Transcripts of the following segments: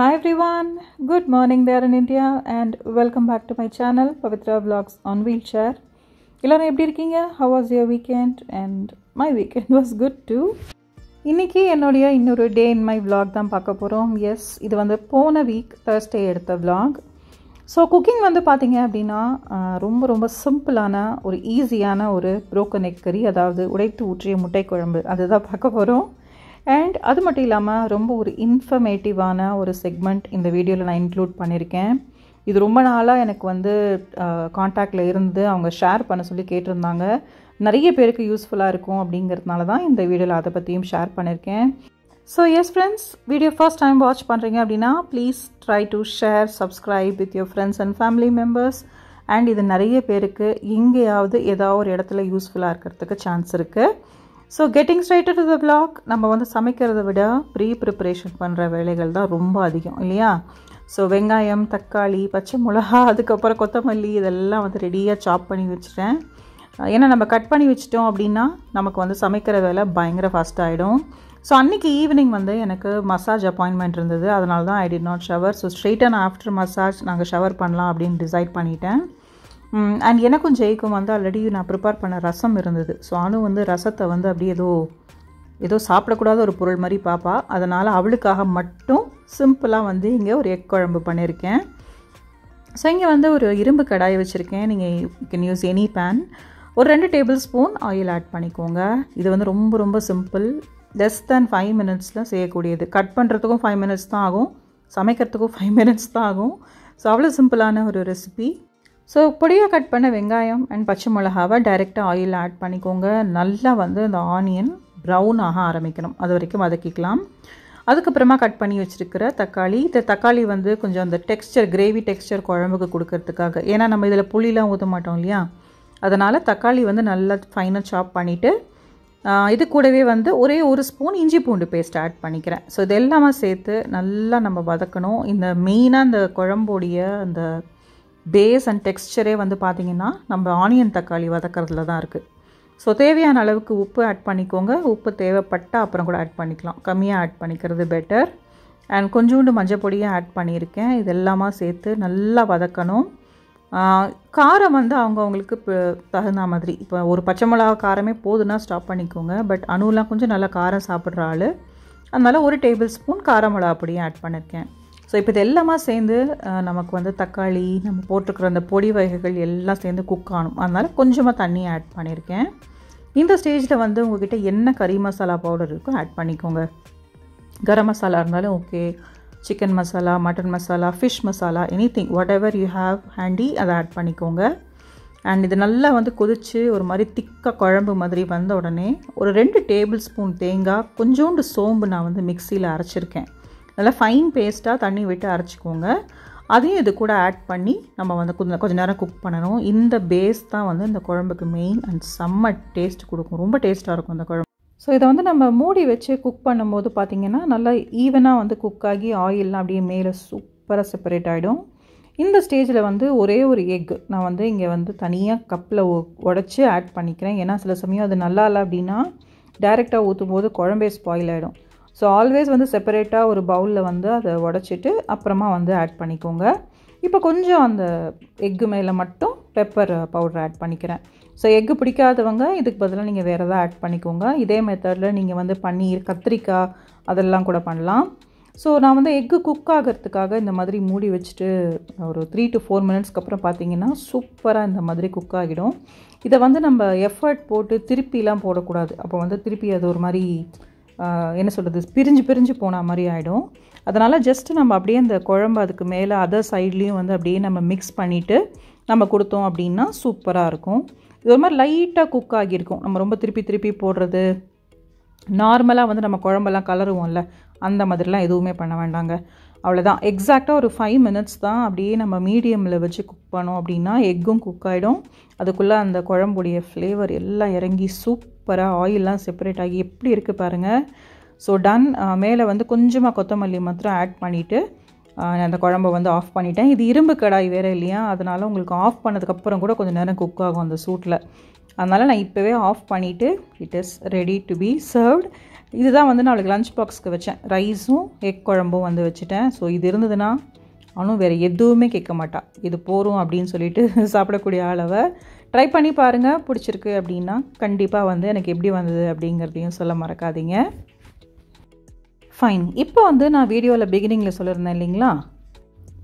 Hi everyone, good morning there in India and welcome back to my channel Pavitra Vlogs on Wheelchair. எல்லாரும் எப்படி இருக்கீங்க? How was your weekend? And my weekend was good too. இன்னைக்கு என்னோட இன்னொரு டே in my vlog தான் பார்க்க போறோம். S, இது வந்து போன வீக் Thursday எடுத்த vlog. ஸோ குக்கிங் வந்து பார்த்தீங்க அப்படின்னா ரொம்ப சிம்பிளான ஒரு ஈஸியான ஒரு broken egg curry, அதாவது உடைத்து ஊற்றிய முட்டை குழம்பு, அதுதான் பார்க்க போகிறோம். அண்ட் அது மட்டும் இல்லாமல் ரொம்ப ஒரு இன்ஃபர்மேட்டிவான ஒரு செக்மெண்ட் இந்த வீடியோவில் நான் இன்க்ளூட் பண்ணியிருக்கேன். இது ரொம்ப நாளாக எனக்கு வந்து காண்டாக்டில் இருந்து அவங்க ஷேர் பண்ண சொல்லி கேட்டிருந்தாங்க. நிறைய பேருக்கு யூஸ்ஃபுல்லாக இருக்கும் அப்படிங்கிறதுனால தான் இந்த வீடியோவில் அதை பற்றியும் ஷேர் பண்ணியிருக்கேன். So S friends, video first time watch பண்ணுறீங்க அப்படின்னா please try to share, subscribe with your friends and family members. And இது நிறைய பேருக்கு எங்கேயாவது ஏதாவது ஒரு இடத்துல யூஸ்ஃபுல்லாக இருக்கிறதுக்கு சான்ஸ் இருக்குது. So getting started to the vlog, நம்ம வந்து சமைக்கிறத விட ப்ரிப்ரேஷன் பண்ணுற வேலைகள் தான் ரொம்ப அதிகம் இல்லையா? ஸோ வெங்காயம், தக்காளி, பச்சை மிளகா, அதுக்கப்புறம் கொத்தமல்லி இதெல்லாம் வந்து ரெடியாக சாப் பண்ணி வச்சுட்டேன். ஏன்னா நம்ம கட் பண்ணி வச்சிட்டோம் அப்படின்னா நமக்கு வந்து சமைக்கிற வேலை பயங்கர ஃபாஸ்ட் ஆகிடும். ஸோ அன்றைக்கி ஈவினிங் வந்து எனக்கு மசாஜ் அப்பாயின்மெண்ட் இருந்தது, அதனால தான் I did not shower. So ஸ்ட்ரெயிட்டாக நான் ஆஃப்டர் மசாஜ் நாங்கள் ஷவர் பண்ணலாம் அப்படின்னு டிசைட் பண்ணிட்டேன். அண்ட் எனக்கும் ஜெய்க்கும் வந்து ஆல்ரெடி நான் ப்ரிப்பேர் பண்ண ரசம் இருந்தது. ஸோ அனு வந்து ரசத்தை வந்து அப்படியே ஏதோ சாப்பிடக்கூடாத ஒரு பொருள் மாதிரி பாப்பா, அதனால் அவளுக்காக மட்டும் சிம்பிளாக வந்து இங்கே ஒரு எக் குழம்பு பண்ணியிருக்கேன். ஸோ இங்கே வந்து ஒரு இரும்பு கடாயை வச்சுருக்கேன். நீங்கள் you can use any pan. ஒரு 2 டேபிள் ஸ்பூன் ஆயில் ஆட் பண்ணிக்கோங்க. இது வந்து ரொம்ப சிம்பிள், லெஸ் தேன் 5 மினிட்ஸில் செய்யக்கூடியது. கட் பண்ணுறதுக்கும் 5 மினிட்ஸ் தான் ஆகும், சமைக்கிறதுக்கும் 5 மினிட்ஸ் தான் ஆகும். ஸோ அவ்வளோ சிம்பிளான ஒரு ரெசிபி. ஸோ பொடியாக கட் பண்ண வெங்காயம் அண்ட் பச்சை மிளகாவை டைரெக்டாக ஆயில் ஆட் பண்ணிக்கோங்க. நல்லா வந்து இந்த ஆனியன் ப்ரௌன் ஆக ஆரம்பிக்கணும், அது வரைக்கும் வதக்கிக்கலாம். அதுக்கப்புறமா கட் பண்ணி வச்சுருக்கிற தக்காளி, இந்த தக்காளி வந்து கொஞ்சம் அந்த டெக்ஸ்சர், கிரேவி டெக்ஸ்சர் குழம்புக்கு கொடுக்கறதுக்காக, ஏன்னா நம்ம இதில் புளிலாம் ஊற்ற மாட்டோம் இல்லையா, அதனால் தக்காளி வந்து நல்லா ஃபைனாக சாப் பண்ணிவிட்டு இது கூடவே வந்து ஒரே 1 ஸ்பூன் இஞ்சி பூண்டு பேஸ்ட் ஆட் பண்ணிக்கிறேன். ஸோ இது எல்லாமே சேர்த்து நல்லா நம்ம வதக்கணும். இந்த மெயினாக இந்த குழம்போடைய அந்த பேஸ் அண்ட் டெக்ஸ்சரே வந்து பார்த்திங்கன்னா நம்ம ஆனியன் தக்காளி வதக்கிறதுல தான் இருக்குது. ஸோ தேவையான அளவுக்கு உப்பு ஆட் பண்ணிக்கோங்க. உப்பு தேவைப்பட்டால் அப்புறம் கூட ஆட் பண்ணிக்கலாம், கம்மியாக ஆட் பண்ணிக்கிறது பெட்டர். அண்ட் கொஞ்சோண்டு மஞ்சள் பொடியாக ஆட் பண்ணியிருக்கேன். இது எல்லாமே சேர்த்து நல்லா வதக்கணும். காரம் வந்து அவங்களுக்கு தகுந்த மாதிரி, இப்போ ஒரு பச்சை மிளகா காரமே போதுன்னா ஸ்டாப் பண்ணிக்கோங்க. பட் அணுலாம் கொஞ்சம் நல்லா காரம் சாப்பிட்ற ஆள், அதனால் 1 டேபிள் ஸ்பூன் கார மிளகா பொடியும் ஆட் பண்ணியிருக்கேன். ஸோ இப்போ இது எல்லாமே சேர்ந்து நமக்கு வந்து தக்காளி, நம்ம போட்டிருக்கிற அந்த பொடி வகைகள் எல்லாம் சேர்ந்து குக் ஆகணும். அதனால் கொஞ்சமாக தண்ணி ஆட் பண்ணியிருக்கேன். இந்த ஸ்டேஜில் வந்து உங்கள்கிட்ட என்ன கறி மசாலா பவுடர் இருக்கோ ஆட் பண்ணிக்கோங்க. கரம் மசாலா இருந்தாலும் okay, chicken masala, mutton masala, fish masala, anything what ever you have handy அதை ஆட் பண்ணிக்கோங்க. அண்ட் இது நல்லா வந்து கொதித்து ஒரு மாதிரி திக்காக குழம்பு மாதிரி வந்த உடனே ஒரு 2 டேபிள் ஸ்பூன் தேங்காய், கொஞ்சோண்டு சோம்பு நான் வந்து மிக்சியில் அரைச்சிருக்கேன். நல்லா ஃபைன் பேஸ்ட்டாக தண்ணி விட்டு அரைச்சிக்கோங்க. அதையும் இது கூட ஆட் பண்ணி நம்ம வந்து கொஞ்சம் நேரம் குக் பண்ணணும். இந்த பேஸ் தான் வந்து இந்த குழம்புக்கு மெயின் அண்ட் செம்ம டேஸ்ட் கொடுக்கும், ரொம்ப டேஸ்ட்டாக இருக்கும் இந்த குழம்பு. ஸோ இதை வந்து நம்ம மூடி வச்சு குக் பண்ணும்போது பார்த்திங்கன்னா நல்லா ஈவனாக வந்து குக் ஆகி ஆயிலெலாம் அப்படியே மேலே சூப்பராக செப்பரேட் ஆகிடும். இந்த ஸ்டேஜில் வந்து ஒரே ஒரு எக் நான் வந்து இங்கே வந்து தனியாக கப்பில் உடச்சி ஆட் பண்ணிக்கிறேன். ஏன்னா சில சமயம் அது நல்லா இல்லை அப்படின்னா டைரெக்டாக ஊற்றும் போது குழம்பே ஸ்பாயில் ஆகிடும். ஸோ ஆல்வேஸ் வந்து செப்பரேட்டாக ஒரு பவுலில் வந்து அதை உடச்சிட்டு அப்புறமா வந்து ஆட் பண்ணிக்கோங்க. இப்போ கொஞ்சம் அந்த எக்கு மேலே மட்டும் பெப்பர் பவுடர் ஆட் பண்ணிக்கிறேன். ஸோ எக்கு பிடிக்காதவங்க இதுக்கு பதிலாக நீங்கள் வேறு எதாவது ஆட் பண்ணிக்கோங்க. இதே மெத்தடில் நீங்கள் வந்து பன்னீர், கத்திரிக்காய் அதெல்லாம் கூட பண்ணலாம். ஸோ நான் வந்து எக்கு குக் ஆகிறதுக்காக இந்த மாதிரி மூடி வச்சுட்டு ஒரு 3 to 4 மினிட்ஸ்க்கு அப்புறம் பார்த்தீங்கன்னா சூப்பராக இந்த மாதிரி குக் ஆகிடும். இதை வந்து நம்ம எஃபர்ட் போட்டு திருப்பிலாம் போடக்கூடாது. அப்போ வந்து திருப்பி அது ஒரு மாதிரி என்ன சொல்கிறது, பிரிஞ்சு போன மாதிரி ஆகிடும். அதனால் ஜஸ்ட்டு நம்ம அப்படியே அந்த குழம்பு அதுக்கு மேலே அதர் சைட்லேயும் வந்து அப்படியே நம்ம மிக்ஸ் பண்ணிவிட்டு நம்ம கொடுத்தோம் அப்படின்னா சூப்பராக இருக்கும். இது ஒரு மாதிரி லைட்டாக குக் ஆகியிருக்கும். நம்ம ரொம்ப திருப்பி போடுறது, நார்மலாக வந்து நம்ம குழம்பெல்லாம் கலருவோம்ல, அந்த மாதிரிலாம் எதுவுமே பண்ண வேண்டாங்க. அவ்வளோதான், எக்ஸாக்டாக ஒரு 5 மினிட்ஸ் தான் அப்படியே நம்ம மீடியமில் வச்சு குக் பண்ணோம் அப்படின்னா எக்கும் குக் ஆகிடும். அதுக்குள்ளே அந்த குழம்புடைய ஃப்ளேவர் எல்லாம் இறங்கி சூப்பராக ஆயிலெலாம் செப்பரேட் ஆகி எப்படி இருக்குது பாருங்கள். So done. மேலே வந்து கொஞ்சமாக கொத்தமல்லி மாத்திரம் ஆட் பண்ணிவிட்டு அந்த குழம்பை வந்து ஆஃப் பண்ணிட்டேன். இது இரும்பு கடாய் வேறு இல்லையா, அதனால் உங்களுக்கு ஆஃப் பண்ணதுக்கப்புறம் கூட கொஞ்சம் நேரம் குக் ஆகும் அந்த சூட்டில். அதனால் நான் இப்போவே ஆஃப் பண்ணிவிட்டு it is ready to be served. இதுதான் வந்து நான் அவளுக்கு லஞ்ச் பாக்ஸ்க்கு வச்சேன். ரைஸும் எக் குழம்பும் வந்து வச்சுட்டேன். ஸோ இது இருந்ததுன்னா அவனும் வேறு எதுவுமே கேட்க மாட்டாள். இது போரும் அப்படின்னு சொல்லிட்டு சாப்பிடக்கூடிய அளவை ட்ரை பண்ணி பாருங்கள். பிடிச்சிருக்கு அப்படின்னா கண்டிப்பாக வந்து எனக்கு எப்படி வந்தது அப்படிங்கிறதையும் சொல்ல மறக்காதீங்க. ஃபைன். இப்போ வந்து நான் வீடியோவில் பிகினிங்கில் சொல்லியிருந்தேன் இல்லைங்களா,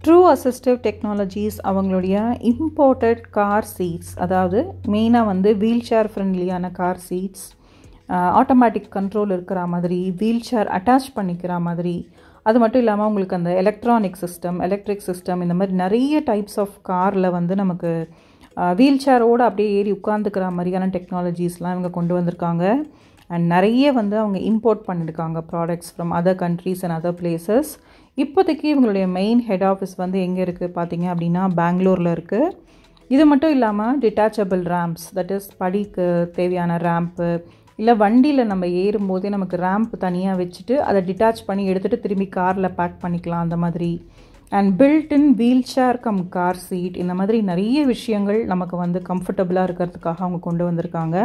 ட்ரூ அசிஸ்டிவ் டெக்னாலஜிஸ் அவங்களுடைய இம்போர்ட்டட் கார் சீட்ஸ், அதாவது மெயினாக வந்து வீல் சேர் ஃப்ரெண்ட்லியான கார் சீட்ஸ், ஆட்டோமேட்டிக் கண்ட்ரோல் இருக்கிற மாதிரி, வீல் சேர் அட்டாச் பண்ணிக்கிற மாதிரி, அது மட்டும் இல்லாமல் உங்களுக்கு அந்த எலக்ட்ரிக் சிஸ்டம் இந்த மாதிரி நிறைய டைப்ஸ் ஆஃப் காரில் வந்து நமக்கு வீல் சேரோடு அப்படியே ஏறி உட்காந்துக்கிற மாதிரியான டெக்னாலஜிஸ்லாம் இவங்க கொண்டு வந்திருக்காங்க. அண்ட் நிறைய வந்து அவங்க இம்போர்ட் பண்ணியிருக்காங்க products from other countries and other places. இப்போதைக்கு இவங்களுடைய மெயின் ஹெட் ஆஃபீஸ் வந்து எங்கே இருக்குது பார்த்தீங்க அப்படின்னா பெங்களூரில் இருக்குது. இது மட்டும் இல்லாமல் டிட்டாச்சபிள் ரேம்ப்ஸ், தட் இஸ் படிக்கு தேவையான ரேம்ப்பு, இல்லை வண்டியில் நம்ம ஏறும்போதே நமக்கு ரேம்ப் தனியாக வச்சுட்டு அதை டிட்டாச் பண்ணி எடுத்துகிட்டு திரும்பி காரில் பேக் பண்ணிக்கலாம் அந்த மாதிரி. And built in wheelchair cum car seat, இந்த மாதிரி நிறைய விஷயங்கள் நமக்கு வந்து கம்ஃபர்டபுளாக இருக்கிறதுக்காக அவங்க கொண்டு வந்திருக்காங்க.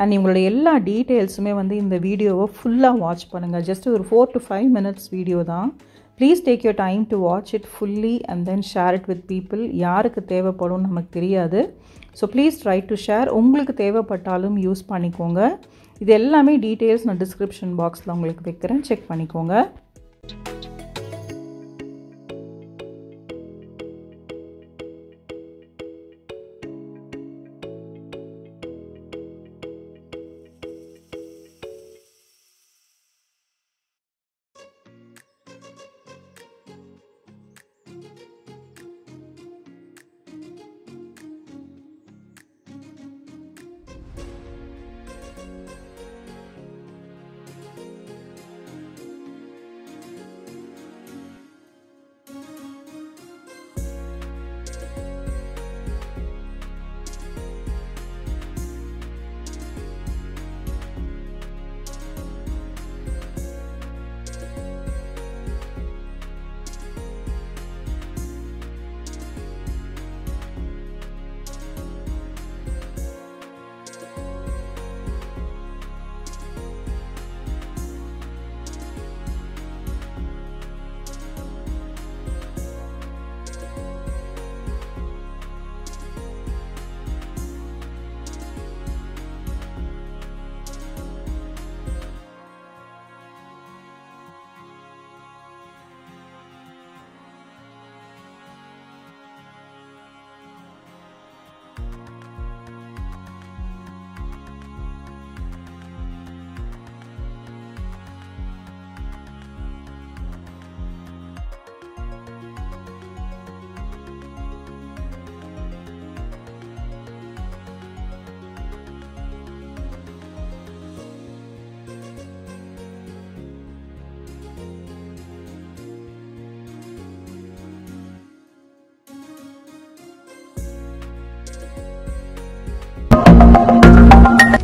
அண்ட் இவங்களுடைய எல்லா டீட்டெயில்ஸுமே வந்து இந்த வீடியோவை ஃபுல்லாக வாட்ச் பண்ணுங்கள். ஜஸ்ட் ஒரு 4 to 5 minutes வீடியோ தான். Please take your time to watch it fully and then share it with people. யாருக்கு தேவைப்படும் நமக்கு தெரியாது. So please try to share. உங்களுக்கு தேவைப்பட்டாலும் யூஸ் பண்ணிக்கோங்க. இது எல்லாமே டீட்டெயில்ஸ் நான் டிஸ்கிரிப்ஷன் பாக்ஸில் உங்களுக்கு வைக்கிறேன், செக் பண்ணிக்கோங்க.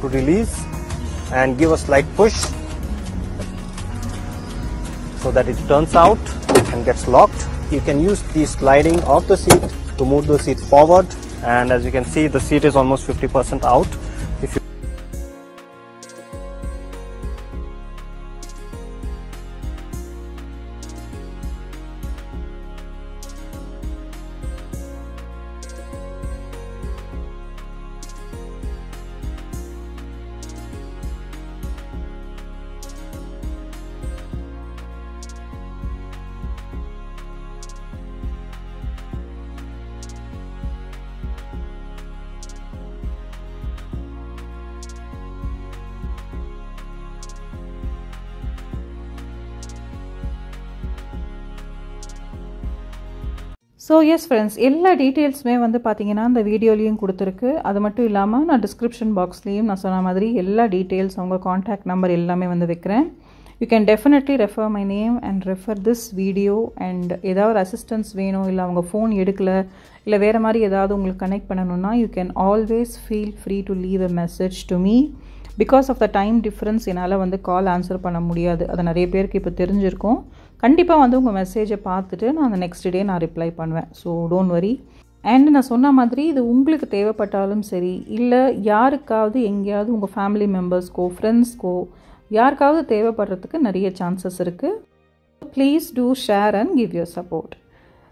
To release and give a slight push so that it turns out and gets locked. You can use the sliding of the seat to move the seat forward, and as you can see, the seat is almost 50% out. If you so S friends, எல்லா டீட்டெயில்ஸுமே வந்து பார்த்தீங்கன்னா இந்த வீடியோலையும் கொடுத்துருக்கு. அது மட்டும் இல்லாமல் நான் டிஸ்கிரிப்ஷன் பாக்ஸ்லேயும் நான் சொன்ன மாதிரி எல்லா டீட்டெயில்ஸ், அவங்க காண்டாக்ட் நம்பர் எல்லாமே வந்து வைக்கிறேன். You can definitely refer my name and refer this video. And ஏதாவது அசிஸ்டன்ஸ் வேணும், இல்லை அவங்க ஃபோன் எடுக்கலை, இல்லை வேறு மாதிரி ஏதாவது உங்களுக்கு கனெக்ட் பண்ணணுன்னா you can always feel free to leave a message to me. Because of the time difference என்னால் வந்து கால் ஆன்சர் பண்ண முடியாது. அது நிறைய பேருக்கு இப்போ தெரிஞ்சிருக்கும். கண்டிப்பாக வந்து உங்கள் மெசேஜை பார்த்துட்டு நான் அந்த நெக்ஸ்ட் டே நான் ரிப்ளை பண்ணுவேன். So don't worry. அண்ட் நான் சொன்ன மாதிரி இது உங்களுக்கு தேவைப்பட்டாலும் சரி, இல்லை யாருக்காவது எங்கேயாவது உங்கள் ஃபேமிலி மெம்பர்ஸ்க்கோ ஃப்ரெண்ட்ஸ்க்கோ யாருக்காவது தேவைப்படுறதுக்கு நிறைய சான்சஸ் இருக்குது. Please do share and give your support.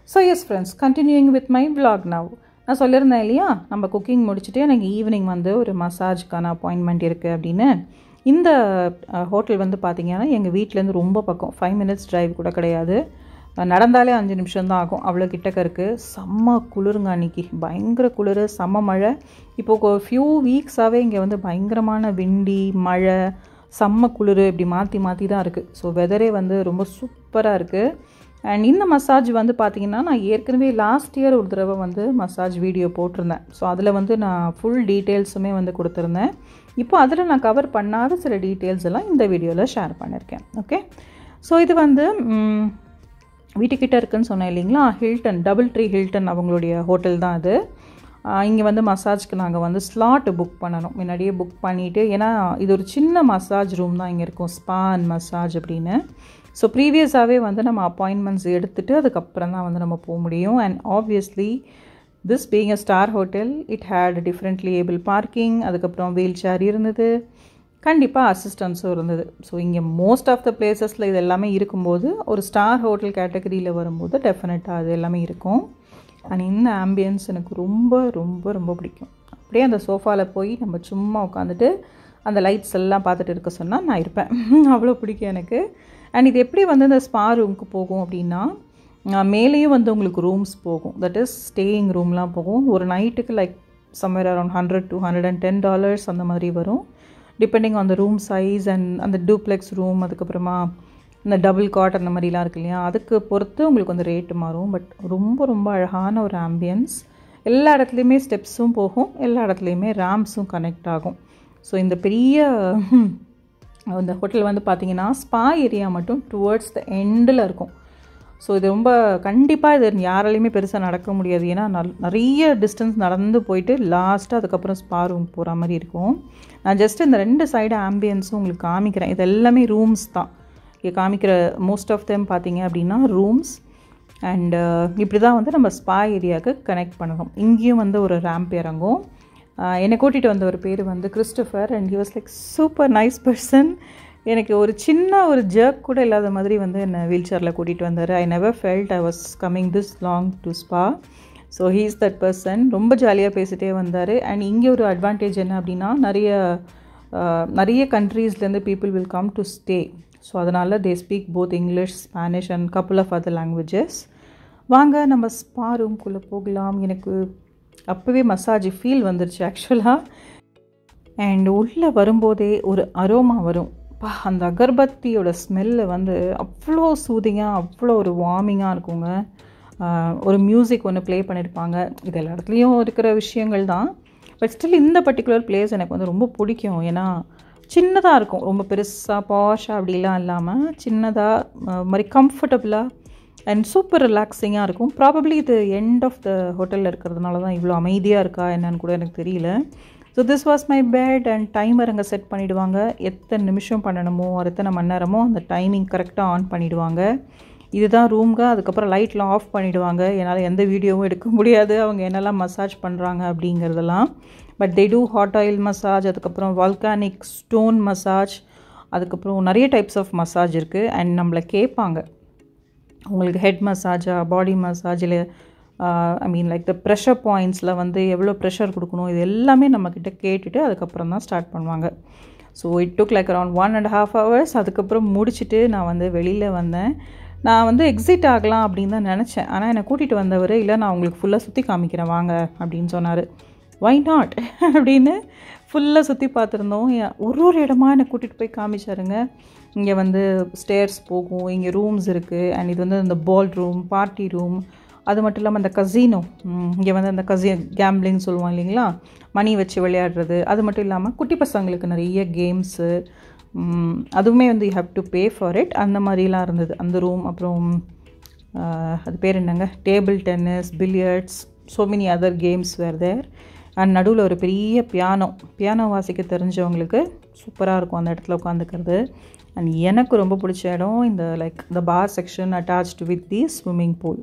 So S friends, continuing with my vlog now. நான் சொல்லியிருந்தேன் இல்லையா, நம்ம குக்கிங் முடிச்சுட்டு எனக்கு ஈவினிங் வந்து ஒரு மசாஜ்க்கான அப்பாயின்மெண்ட் இருக்குது அப்படின்னு. இந்த ஹோட்டல் வந்து பார்த்திங்கன்னா எங்கள் வீட்டிலேருந்து ரொம்ப பக்கம், 5 minutes டிரைவ் கூட கிடையாது. நடந்தாலே 5 நிமிஷம் தான் ஆகும், அவ்வளோ கிட்டக்க இருக்குது. செம்ம குளிருங்க அன்றைக்கி, பயங்கர குளிர், செம்ம மழை. இப்போது ஃபியூ வீக்ஸாகவே இங்கே வந்து பயங்கரமான விண்டி, மழை, செம்ம குளிர், இப்படி மாற்றி மாற்றி தான் இருக்குது. ஸோ வெதரே வந்து ரொம்ப சூப்பராக இருக்குது. அண்ட் இந்த மசாஜ் வந்து பார்த்திங்கன்னா நான் ஏற்கனவே லாஸ்ட் இயர் ஒரு தடவை வந்து மசாஜ் வீடியோ போட்டிருந்தேன். ஸோ அதில் வந்து நான் ஃபுல் டீட்டெயில்ஸுமே வந்து கொடுத்துருந்தேன். இப்போ அதில் நான் கவர் பண்ணாத சில டீட்டெயில்ஸ் எல்லாம் இந்த வீடியோவில் ஷேர் பண்ணியிருக்கேன். ஓகே, ஸோ இது வந்து வீட்டுக்கிட்ட இருக்குதுன்னு சொன்னேன் இல்லைங்களா, ஹில்டன், டபுள் ட்ரீ ஹில்டன் அவங்களுடைய ஹோட்டல் தான் அது. இங்கே வந்து மசாஜ்க்கு நாங்கள் வந்து ஸ்லாட் புக் பண்ணணும், முன்னாடியே புக் பண்ணிவிட்டு. ஏன்னா இது ஒரு சின்ன மசாஜ் ரூம் தான் இங்கே இருக்கும், ஸ்பா அண்ட் மசாஜ் அப்படின்னு. ஸோ ப்ரீவியஸாகவே வந்து நம்ம அப்பாயின்மெண்ட்ஸ் எடுத்துகிட்டு அதுக்கப்புறம் தான் வந்து நம்ம போக முடியும். And obviously this being a star hotel, it had differently able parking, அதுக்கப்புறம் வீல் சேர் இருந்தது, கண்டிப்பாக அசிஸ்டன்ஸும் இருந்தது. ஸோ இங்கே மோஸ்ட் ஆஃப் த பிளேசஸில் இது எல்லாமே இருக்கும்போது ஒரு ஸ்டார் ஹோட்டல் கேட்டகரியில் வரும்போது டெஃபினட்டாக அது எல்லாமே இருக்கும். அண்ட் இந்த ஆம்பியன்ஸ் எனக்கு ரொம்ப ரொம்ப ரொம்ப பிடிக்கும். அப்படியே அந்த சோஃபாவில் போய் நம்ம சும்மா உட்காந்துட்டு அந்த லைட்ஸ் எல்லாம் பார்த்துட்டு இருக்க சொன்னால் நான் இருப்பேன், அவ்வளோ பிடிக்கும் எனக்கு. அண்ட் இது எப்படி வந்து இந்த ஸ்பா ரூமுக்கு போகும் அப்படின்னா, மேலேயும் வந்து உங்களுக்கு ரூம்ஸ் போகும், தட் இஸ் ஸ்டேயிங் ரூம்லாம் போகும். ஒரு நைட்டுக்கு லைக் சம்வேர் அரௌண்ட் $100 to $110 அந்த மாதிரி வரும், depending on the room size and அந்த டூப்ளெக்ஸ் ரூம், அதுக்கப்புறமா இந்த டபுள் காட் அந்த மாதிரிலாம் இருக்கு இல்லையா, அதுக்கு பொறுத்து உங்களுக்கு வந்து ரேட்டு மாறும். பட் ரொம்ப ரொம்ப அழகான ஒரு ஆம்பியன்ஸ். எல்லா இடத்துலையுமே ஸ்டெப்ஸும் போகும், எல்லா இடத்துலையுமே ரேம்ப்ஸும் கனெக்ட் ஆகும். ஸோ இந்த பெரிய இந்த ஹோட்டல் வந்து பார்த்திங்கன்னா ஸ்பா ஏரியா மட்டும் டுவர்ட்ஸ் த எண்டில் இருக்கும். ஸோ இது ரொம்ப கண்டிப்பாக இது யாராலையுமே பெருசாக நடக்க முடியாது. ஏன்னா நிறைய டிஸ்டன்ஸ் நடந்து போயிட்டு லாஸ்ட்டாக அதுக்கப்புறம் ஸ்பா ரூம் போகிற மாதிரி இருக்கும். நான் ஜஸ்ட் இந்த 2 சைடு ஆம்பியன்ஸும் உங்களுக்கு காமிக்கிறேன். இது எல்லாமே ரூம்ஸ் தான் இங்கே காமிக்கிற. மோஸ்ட் ஆஃப் தெம் பார்த்திங்க அப்படின்னா ரூம்ஸ். அண்டு இப்படி தான் வந்து நம்ம ஸ்பா ஏரியாவுக்கு கனெக்ட் பண்ணணும். இங்கேயும் வந்து ஒரு ரேம்ப் இறங்கும். என்னை கூட்டிகிட்டு வந்த ஒரு பேர் வந்து Christopher, and he was like super nice person. எனக்கு ஒரு சின்ன ஒரு ஜர்க் கூட இல்லாத மாதிரி வந்து என்னை வீல் சேரில் கூட்டிகிட்டு வந்தார். I never felt I was coming this long to spa. So he is that person. ரொம்ப ஜாலியாக பேசிகிட்டே வந்தார். அண்ட் இங்கே ஒரு அட்வான்டேஜ் என்ன அப்படின்னா, நிறைய கண்ட்ரீஸ்லேருந்து people will come to stay. So அதனால் they speak both English, Spanish and couple of other languages. வாங்க நம்ம ஸ்பா ரூம்குள்ளே போகலாம். எனக்கு அப்போவே மசாஜ் ஃபீல் வந்துருச்சு ஆக்சுவலாக. அண்ட் உள்ளே வரும்போதே ஒரு அரோமா வரும். அந்த அகர்பத்தியோட ஸ்மெல்லு வந்து அவ்வளோ சூதிங்காக, அவ்வளோ ஒரு வார்மிங்காக இருக்குங்க. ஒரு மியூசிக் ஒன்று ப்ளே பண்ணியிருப்பாங்க. இது எல்லா இடத்துலையும் இருக்கிற விஷயங்கள் தான். பட் ஸ்டில் இந்த பர்டிகுலர் பிளேஸ் எனக்கு வந்து ரொம்ப பிடிக்கும். ஏன்னா சின்னதாக இருக்கும், ரொம்ப பெருசாக பாஷாக அப்படிலாம் இல்லாமல் சின்னதாக மாதிரி கம்ஃபர்டபுளாக அண்ட் சூப்பர் ரிலாக்ஸிங்காக இருக்கும். ப்ராபப்ளி இது எண்ட் ஆஃப் த ஹோட்டலில் இருக்கிறதுனால தான் இவ்வளோ அமைதியாக இருக்கா என்னன்னு கூட எனக்கு தெரியல. So this was my bed. And timer அங்கே செட் பண்ணிவிடுவாங்க, எத்தனை நிமிஷம் பண்ணணுமோ எத்தனை மணி நேரமோ அந்த டைமிங் கரெக்டாக ஆன் பண்ணிவிடுவாங்க. இதுதான் ரூம்ங்க. அதுக்கப்புறம் லைட்லாம் ஆஃப் பண்ணிவிடுவாங்க. என்னால் எந்த வீடியோவும் எடுக்க முடியாது அவங்க என்னெல்லாம் மசாஜ் பண்ணுறாங்க அப்படிங்கிறதெல்லாம். But they too hot oil massage, அதுக்கப்புறம் வால்கானிக் ஸ்டோன் மசாஜ், அதுக்கப்புறம் நிறைய டைப்ஸ் ஆஃப் மசாஜ் இருக்குது. அண்ட் நம்மளை கேட்பாங்க உங்களுக்கு ஹெட் மசாஜா, பாடி மசாஜ், இல்லை ஐ மீன் லைக் த ப்ரெஷர் பாயிண்ட்ஸில் வந்து எவ்வளோ ப்ரெஷர் கொடுக்கணும், இது எல்லாமே நம்மக்கிட்ட கேட்டுட்டு அதுக்கப்புறம் தான் ஸ்டார்ட் பண்ணுவாங்க. So it took like around 1.5 hours. அதுக்கப்புறம் முடிச்சுட்டு நான் வந்து வெளியில் வந்தேன். நான் வந்து எக்ஸிட் ஆகலாம் அப்படின்னு தான் நினச்சேன். ஆனால் என்னை கூட்டிகிட்டு வந்தவர், இல்லை நான் உங்களுக்கு ஃபுல்லாக சுற்றி காமிக்கிறேன் வாங்க அப்படின்னு சொன்னார். வை நாட் அப்படின்னு ஃபுல்லாக சுற்றி பார்த்துருந்தோம். ஒரு இடமா என்னை கூட்டிகிட்டு போய் காமிச்சாருங்க. இங்கே வந்து ஸ்டேர்ஸ் போகும், இங்கே ரூம்ஸ் இருக்குது. அண்ட் இது வந்து இந்த பால் ரூம், பார்ட்டி ரூம், அது மட்டும் இல்லாமல் அந்த கசினோ, இங்கே வந்து அந்த கேம்பிளிங் சொல்லுவோம் இல்லைங்களா, மணி வச்சு விளையாடுறது, அது மட்டும் இல்லாமல் குட்டி பசங்களுக்கு நிறைய கேம்ஸு, அதுவுமே வந்து you have to pay for it, அந்த மாதிரிலாம் இருந்தது அந்த ரூம். அப்புறம் அது பேர் என்னங்க, table tennis, billiards, so many other games were there. And நடுவில் ஒரு பெரிய பியானோ வாசிக்க தெரிஞ்சவங்களுக்கு சூப்பராக இருக்கும் அந்த இடத்துல உட்காந்துக்கிறது. அண்ட் எனக்கு ரொம்ப பிடிச்ச இடம் இந்த லைக் இந்த bar section attached with the swimming pool.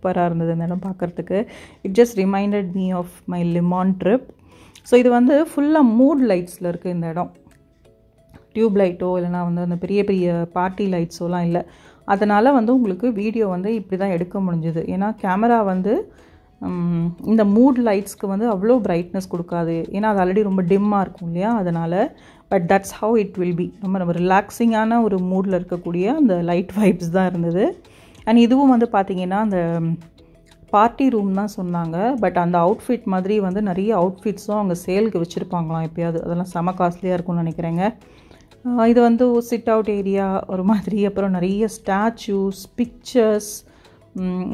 சூப்பராக இருந்தது இந்த இடம் பார்க்குறதுக்கு. It just reminded me of my Leman trip. So இது வந்து ஃபுல்லாக மூட் லைட்ஸில் இருக்குது இந்த இடம். டியூப் லைட்டோ இல்லைனா வந்து அந்த பெரிய பெரிய பார்ட்டி லைட்ஸோலாம் இல்லை. அதனால் வந்து உங்களுக்கு வீடியோ வந்து இப்படி தான் எடுக்க முடிஞ்சுது. ஏன்னா கேமரா வந்து இந்த மூட் லைட்ஸ்க்கு வந்து அவ்வளோ பிரைட்னஸ் கொடுக்காது. ஏன்னா அது ஆல்ரெடி ரொம்ப டிம்மாக இருக்கும் இல்லையா, அதனால். But that's how it will be. ரொம்ப ரிலாக்ஸிங்கான ஒரு மூடில் இருக்கக்கூடிய அந்த லைட் வைப்ஸ் தான் இருந்தது. அண்ட் இதுவும் வந்து பார்த்திங்கன்னா அந்த பார்ட்டி ரூம் தான் சொன்னாங்க. பட் அந்த அவுட்ஃபிட் மாதிரி வந்து நிறைய அவுட்ஃபிட்ஸும் அவங்க சேலுக்கு வச்சுருப்பாங்களாம் எப்போயாவது. அதெல்லாம் செம காஸ்ட்லியாக இருக்கும்னு நினைக்கிறேங்க. இது வந்து சிட் அவுட் ஏரியா ஒரு மாதிரி. அப்புறம் நிறைய ஸ்டாச்சூஸ், பிக்சர்ஸ்,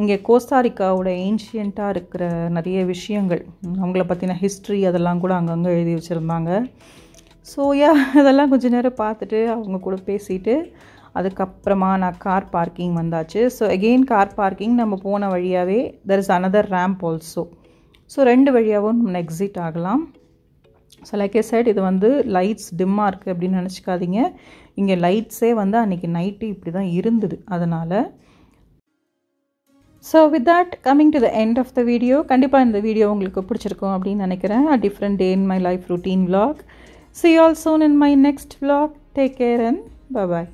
இங்கே கோஸ்டாரிக்காவோட ஏன்ஷியண்ட்டாக இருக்கிற நிறைய விஷயங்கள், அவங்கள பற்றின ஹிஸ்ட்ரி அதெல்லாம் கூட அங்கங்கே எழுதி வச்சுருந்தாங்க. ஸோ அதெல்லாம் கொஞ்சம் நேரம் பார்த்துட்டு அவங்க கூட பேசிட்டு அதுக்கப்புறமா நான் கார் பார்க்கிங் வந்தாச்சு. ஸோ அகெயின் கார் பார்க்கிங் நம்ம போன வழியாகவே there is another ramp also. So 2 வழியாகவும் நம்ம எக்ஸிட் ஆகலாம். ஸோ லைக் ஐ செட், இது வந்து லைட்ஸ் டிம்மாக இருக்குது அப்படின்னு நினச்சிக்காதீங்க. இங்கே லைட்ஸே வந்து அன்றைக்கி நைட்டு இப்படி தான் இருந்தது. அதனால் so with that coming to the end of the video. கண்டிப்பாக இந்த வீடியோ உங்களுக்கு பிடிச்சிருக்கும் அப்படின்னு நினைக்கிறேன். A different day in my life routine vlog. See you all soon in my next vlog. Take care and bye bye.